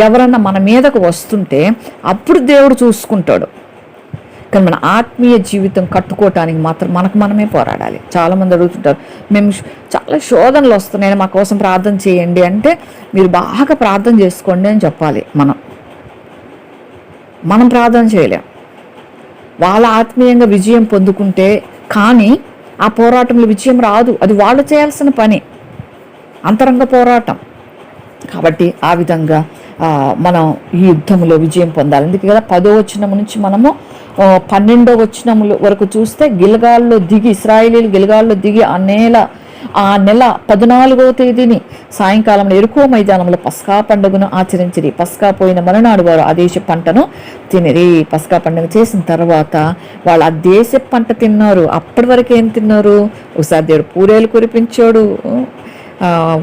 ఎవరన్నా మన మీదకు వస్తుంటే అప్పుడు దేవుడు చూసుకుంటాడు. కానీ మన ఆత్మీయ జీవితం కట్టుకోవటానికి మాత్రం మనకు మనమే పోరాడాలి. చాలామంది అడుగుతుంటారు, మేము చాలా శోధనలు వస్తున్నాయని మా కోసం ప్రార్థన చేయండి అంటే, మీరు బాగా ప్రార్థన చేసుకోండి అని చెప్పాలి. మనం ప్రార్థన చేయలేం. వాళ్ళ ఆత్మీయంగా విజయం పొందుకుంటే కానీ ఆ పోరాటంలో విజయం రాదు. అది వాళ్ళు చేయాల్సిన పని, అంతరంగ పోరాటం. కాబట్టి ఆ విధంగా మనం ఈ యుద్ధంలో విజయం పొందాలి. అందుకే కదా 10వ వచనం నుంచి మనము 12వ వచనం వరకు చూస్తే ఇశ్రాయేలీలు గిల్గాల్లో దిగి ఆ నెల 14వ తేదీని సాయంకాలంలో యెరికో మైదానంలో పస్కా పండుగను ఆచరించిరి. పస్కా పోయిన మరునాడు వారు ఆ దేశ పంటను తినిరి. పస్కా పండుగ చేసిన తర్వాత వాళ్ళు ఆ దేశ పంట తిన్నారు. అప్పటి వరకు ఏం తిన్నారు? ఒకసారి దేవుడు పూరేలు కురిపించాడు.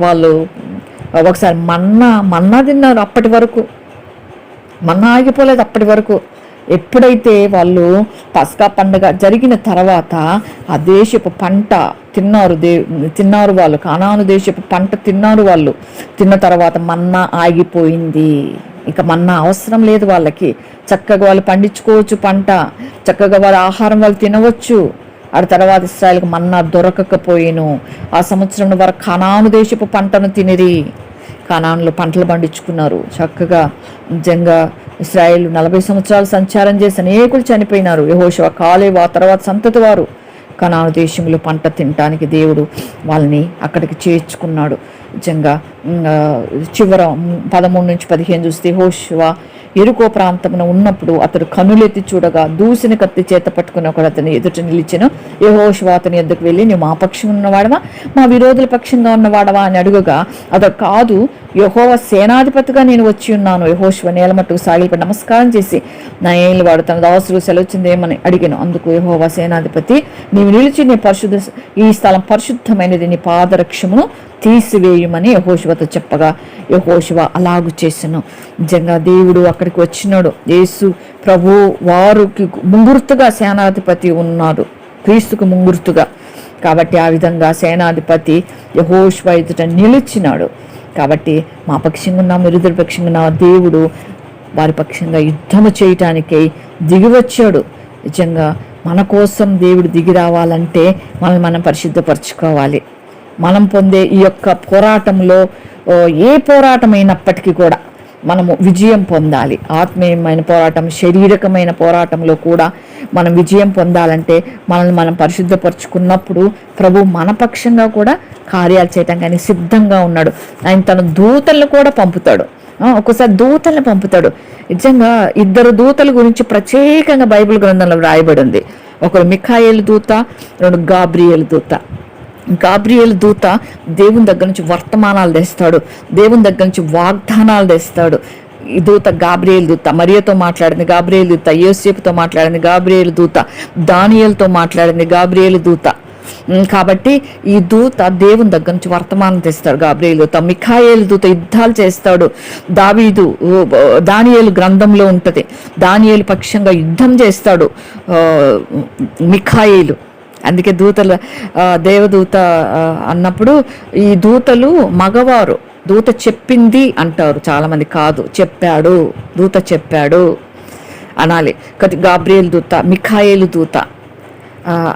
వాళ్ళు ఒకసారి మన్నా తిన్నారు. అప్పటి వరకు మన్నా ఆగిపోలేదు. అప్పటి వరకు ఎప్పుడైతే వాళ్ళు పస్కా పండుగ జరిగిన తర్వాత ఆ దేశపు పంట తిన్నారు వాళ్ళు, కానాను దేశపు పంట తిన్నారు వాళ్ళు. తిన్న తర్వాత మన్నా ఆగిపోయింది. ఇక మన్నా అవసరం లేదు వాళ్ళకి. చక్కగా వాళ్ళు పండించుకోవచ్చు పంట, చక్కగా వాళ్ళ ఆహారం వాళ్ళు తినవచ్చు. ఆ తర్వాత ఇశ్రాయేలుకు మన్నా దొరకకపోయేను. ఆ సంవత్సరం వారు కానాను దేశపు పంటను తినిరి. కానానులో పంటలు పండించుకున్నారు చక్కగా. నిజంగా ఇశ్రాయేలు 40 సంవత్సరాలు సంచారం చేసి అనేకులు చనిపోయినారు. యెహోషువ, కాలేబు ఆ తర్వాత సంతతి వారు కనాను దేశంలో పంట తినటానికి దేవుడు వాళ్ళని అక్కడికి చేర్చుకున్నాడు. నిజంగా చివర 13 నుంచి 15 చూస్తే, యెహోషువ యెరికో ప్రాంతమున ఉన్నప్పుడు అతడు కనులెత్తి చూడగా దూసిన కత్తి చేత పట్టుకుని ఒకడు అతని ఎదుట నిలిచెను. యెహోషువ అతని ఎద్దుకు వెళ్ళి, నువ్వు మా పక్షంగా ఉన్నవాడవా మా విరోధుల పక్షంగా ఉన్నవాడవా అని అడుగగా, అతడు కాదు, యెహోవా సేనాధిపతిగా నేను వచ్చి ఉన్నాను. యెహోషువ నేల మట్టుకు సాగిలిపడి నమస్కారం చేసి, నా ఏళ్ళు వాడు తన దాసుడు సెలవుచ్చిందేమని అడిగాను. అందుకు యెహోవా సేనాధిపతి, నీవు నిలిచి ఈ స్థలం పరిశుద్ధమైనది, నీ పాదరక్షమును తీసివేయమని యెహోషువతో చెప్పగా యెహోషువ అలాగు చేసెను. నిజంగా దేవుడు అక్కడికి వచ్చినాడు. యేసు ప్రభు వారికి ముంగుర్తుగా సేనాధిపతి ఉన్నాడు, క్రీస్తుకు ముంగుర్తుగా. కాబట్టి ఆ విధంగా సేనాధిపతి యెహోషువ ఎదుట నిలిచినాడు. కాబట్టి మా పక్షంగా ఉన్న విరుద్ధుల పక్షంగా ఉన్న దేవుడు వారి పక్షంగా యుద్ధము చేయటానికై దిగివచ్చాడు. నిజంగా మన కోసం దేవుడు దిగి రావాలంటే మనం పరిశుద్ధపరచుకోవాలి. మనం పొందే ఈ యొక్క పోరాటంలో ఏ పోరాటమైనప్పటికీ కూడా మనము విజయం పొందాలి. ఆత్మీయమైన పోరాటం, శారీరకమైన పోరాటంలో కూడా మనం విజయం పొందాలంటే మనల్ని మనం పరిశుద్ధపరచుకున్నప్పుడు ప్రభు మన పక్షంగా కూడా కార్యాలు చేయటం కానీ సిద్ధంగా ఉన్నాడు. ఆయన తన దూతలను కూడా పంపుతాడు. ఒక్కోసారి దూతల్ని పంపుతాడు. నిజంగా 2 దూతల గురించి ప్రత్యేకంగా బైబిల్ గ్రంథంలో రాయబడి ఉంది. ఒకరు మిఖాయేలు దూత, 2 గాబ్రియేలు దూత. గాబ్రియేలు దూత దేవుని దగ్గర నుంచి వర్తమానాలు తెస్తాడు, దేవుని దగ్గర నుంచి వాగ్దానాలు తెస్తాడు. ఈ దూత గాబ్రియేలు దూత మరియతో మాట్లాడింది, గాబ్రియేలు దూత యోసేపుతో మాట్లాడింది, గాబ్రియేలు దూత దానియేలుతో మాట్లాడింది, గాబ్రియేలు దూత. కాబట్టి ఈ దూత దేవుని దగ్గర నుంచి వర్తమానం తెస్తాడు. గాబ్రియేలు దూత. మిఖాయేలు దూత యుద్ధాలు చేస్తాడు. దానియేలు గ్రంథంలో ఉంటుంది. దానియేలు పక్షంగా యుద్ధం చేస్తాడు మిఖాయేలు. అందుకే దూతలు దేవదూత అన్నప్పుడు ఈ దూతలు మగవారు. దూత చెప్పింది అంటారు చాలామంది, కాదు చెప్పాడు, దూత చెప్పాడు అనాలి. గాబ్రియేలు దూత, మిఖాయేలు దూత.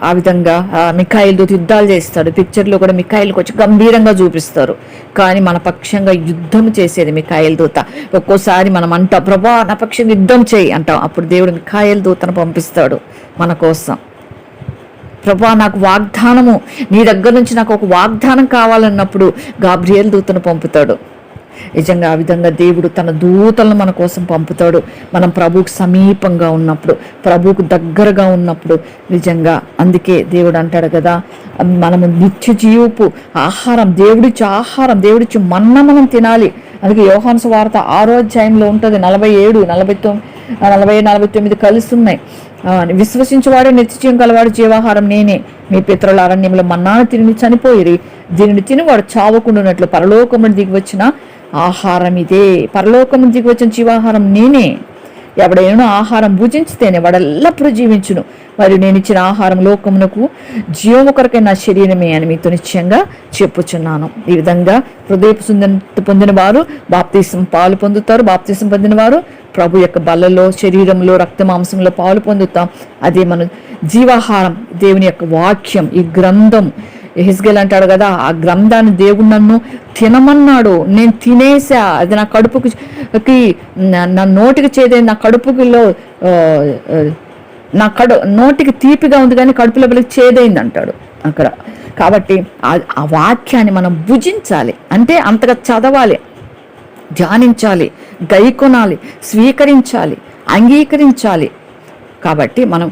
ఆ విధంగా మిఖాయేలు దూత యుద్ధాలు చేస్తాడు. పిక్చర్లో కూడా మిఖాయేలు కొంచెం గంభీరంగా చూపిస్తారు, కానీ మన పక్షంగా యుద్ధం చేసేది మిఖాయేలు దూత. ఒక్కోసారి మనం అంటాం, ప్రభా నా పక్షంగా యుద్ధం చేయి అంటాం. అప్పుడు దేవుడు మిఖాయేలు దూతను పంపిస్తాడు మన కోసం. ప్రభా నాకు వాగ్దానము, నీ దగ్గర నుంచి నాకు ఒక వాగ్దానం కావాలన్నప్పుడు గాబ్రియేలు దూతను పంపుతాడు. నిజంగా ఆ విధంగా దేవుడు తన దూతలను మన కోసం పంపుతాడు. మనం ప్రభువుకు సమీపంగా ఉన్నప్పుడు, ప్రభువుకు దగ్గరగా ఉన్నప్పుడు. నిజంగా అందుకే దేవుడు అంటాడు కదా, మనము నిత్య జీవపు ఆహారం, దేవుడిచ్చే ఆహారం, దేవుడిచ్చే మన్నా మనం తినాలి. అందుకే యోహాను సువార్త 6వ అధ్యాయంలో ఉంటుంది. 47, 49 కలిసి ఉన్నాయి. విశ్వసించువాడే నిత్యజీవం కలవాడు, జీవాహారం నేనే. మీ పితరుల అరణ్యంలో మన్నాను తిని చనిపోయిరి, దీనిని తినివాడు చావకుండానట్లు పరలోకము దిగి వచ్చిన ఆహారం ఇదే. పరలోకము దిగి వచ్చిన జీవాహారం నేనే. ఎవడైనా ఆహారం భుజించితేనే వాడు ఎల్లప్పుడూ జీవించును, మరియు నేను ఇచ్చిన ఆహారం లోకమునకు జీవము కొరకై నా శరీరమే అని మీతో నిశ్చయంగా చెప్పుచున్నాను. ఈ విధంగా హృదయపు సుందరత పొందిన వారు బాప్తీసం పాలు పొందుతారు. బాప్తీసం పొందిన వారు ప్రభు యొక్క బలలో, శరీరంలో, రక్త మాంసంలో పాలు పొందుతాం. అదే మన జీవాహారం, దేవుని యొక్క వాక్యం, ఈ గ్రంథం. హిజ్కేల్ అంటాడు కదా, ఆ గ్రంథాన్ని దేవుడు నన్ను తినమన్నాడు, నేను తినేసా, అది నా కడుపుకి నా నోటికి చేదే, నా కడుపులో నోటికి తీపిగా ఉంది కానీ కడుపులో వెళ్ళి చేదైంది అంటాడు అక్కడ. కాబట్టి ఆ వాక్యాన్ని మనం భుజించాలి, అంటే అంతగా చదవాలి, ధ్యానించాలి, గైకొనాలి, స్వీకరించాలి, అంగీకరించాలి. కాబట్టి మనం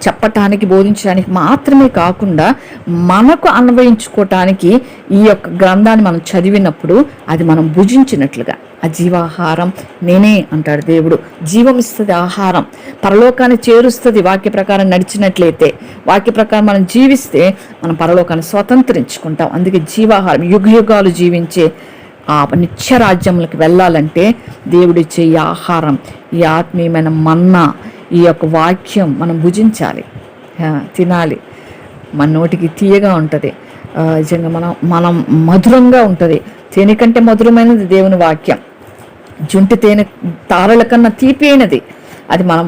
చెప్పటానికి, బోధించడానికి మాత్రమే కాకుండా మనకు అన్వయించుకోవటానికి ఈ యొక్క గ్రంథాన్ని మనం చదివినప్పుడు అది మనం భుజించినట్లుగా. ఆ జీవాహారం నేనే అంటాడు దేవుడు. జీవం ఇస్తుంది ఆహారం, పరలోకాన్ని చేరుస్తుంది. వాక్య ప్రకారం నడిచినట్లయితే, వాక్య ప్రకారం మనం జీవిస్తే మనం పరలోకాన్ని స్వతంత్రించుకుంటాం. అందుకే జీవాహారం, యుగయుగాలు జీవించే ఆ నిత్యరాజ్యంలోకి వెళ్ళాలంటే దేవుడిచ్చే ఈ ఆహారం, ఈ ఆత్మీయమైన మన్నా, ఈ యొక్క వాక్యం మనం భుజించాలి, తినాలి. మన నోటికి తీయగా ఉంటుంది, నిజంగా మనం మధురంగా ఉంటుంది. తేనె కంటే మధురమైనది దేవుని వాక్యం. జుంటి తేనె తారల కన్నా తీపి అయినది. అది మనం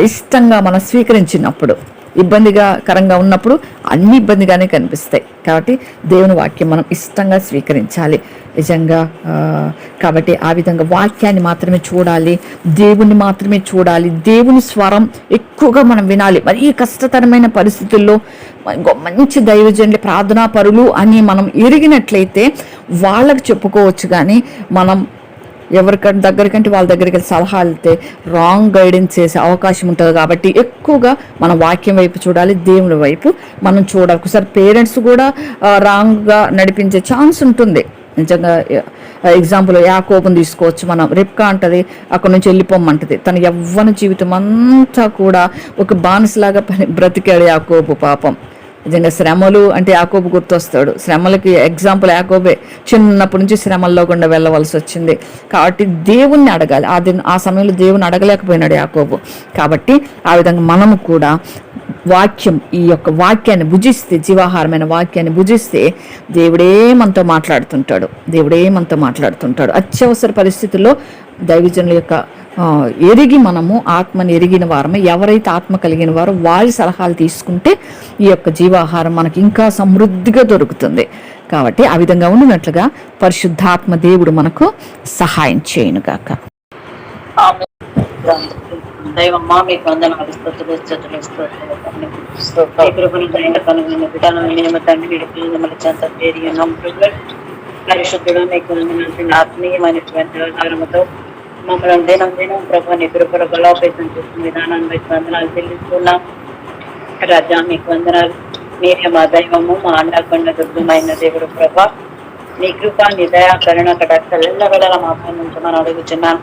ఇష్టంగా మనం స్వీకరించినప్పుడు, ఇబ్బందికరంగా ఉన్నప్పుడు అన్ని ఇబ్బందిగానే కనిపిస్తాయి. కాబట్టి దేవుని వాక్యం మనం ఇష్టంగా స్వీకరించాలి నిజంగా. కాబట్టి ఆ విధంగా వాక్యాన్ని మాత్రమే చూడాలి, దేవుణ్ణి మాత్రమే చూడాలి, దేవుని స్వరం ఎక్కువగా మనం వినాలి. మరి ఈ కష్టతరమైన పరిస్థితుల్లో మంచి దైవజనులు, ప్రార్థనా పరులు అని మనం ఎరిగినట్లయితే వాళ్ళకి చెప్పుకోవచ్చు. కానీ మనం ఎవరికంటే దగ్గరికంటే వాళ్ళ దగ్గరికి వెళ్ళి సలహాలు ఇస్తే రాంగ్ గైడెన్స్ చేసే అవకాశం ఉంటుంది. కాబట్టి ఎక్కువగా మనం వాక్యం వైపు చూడాలి, దేవుని వైపు మనం చూడాలి. ఒకసారి పేరెంట్స్ కూడా రాంగ్గా నడిపించే ఛాన్స్ ఉంటుంది నిజంగా. ఎగ్జాంపుల్ యాకోబుని తీసుకోవచ్చు మనం. రిబ్కా అంటది అక్కడ నుంచి వెళ్ళిపోమంటది. తన యవ్వన జీవితం అంతా కూడా ఒక బానిసలాగా బ్రతికాడు యాకోబు పాపం. నిజంగా శ్రమలు అంటే యాకోబు గుర్తొస్తాడు. శ్రమలకి ఎగ్జాంపుల్ యాకోబే. చిన్నప్పటి నుంచి శ్రమల్లో గుండా వెళ్ళవలసి వచ్చింది. కాబట్టి దేవుణ్ణి అడగాలి. ఆ సమయంలో దేవుని అడగలేకపోయినాడు యాకోబు. కాబట్టి ఆ విధంగా మనము కూడా వాక్యం, ఈ యొక్క వాక్యాన్ని భుజిస్తే, జీవాహారమైన వాక్యాన్ని భుజిస్తే దేవుడే మనతో మాట్లాడుతుంటాడు. అత్యవసర పరిస్థితుల్లో దైవజనుల యొక్క మనము ఆత్మని ఎరిగిన వారమే. ఎవరైతే ఆత్మ కలిగిన వారో వారి సలహాలు తీసుకుంటే ఈ యొక్క జీవాహారం మనకి ఇంకా సమృద్ధిగా దొరుకుతుంది. కాబట్టి ఆ విధంగా ఉన్నట్లుగా పరిశుద్ధాత్మ దేవుడు మనకు సహాయం చేయను గాక. దైవమ్మా మీకు వందనాలు, స్తుతులు పరిశుద్ధుడు మీకు ఆత్మీయమైనటువంటి ఆధారముతో మమ్మల్ని దినం ప్రభు నీ కృపలో బలోపేతం చేసిన విధానాన్ని బట్టి వందనాలు చెల్లిస్తున్నాం. రాజా మీకు వందనాలు. మీరే మా దైవము, మా అండకొండ దుర్గమైన దేవుడు ప్రభా. నీ కృప, నీ దయా, కరుణ, కటాక్షాలు ఎల్లవేళ మా పై నుంచి మనం అడుగుతున్నాను.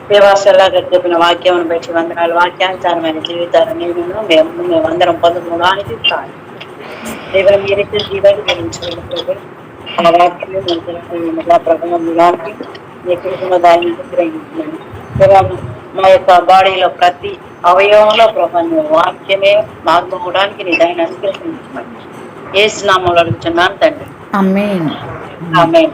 దేవాసల్లాగా చెప్పిన వాక్యం బట్టి వందనాలు. వాక్యానుసారమైన జీవితాన్ని మేమందరం పొందుకోవడానికి కాదు దేవుడు మీరైతే జీవాన్ని గురించాలి ప్రభు. ఆ వాక్యమే మంచిగా ప్రభావం నీ కృపను దాన్ని గ్రహించినాను. మా యొక్క బాడీలో ప్రతి అవయవంలో ప్రభావం వాక్యమే మారుకోవడానికి నీ దాన్ని అనుగ్రహించమని యేసు నామములో అడుగుతున్నాను తండ్రి. ఆమేన్. ఆమేన్.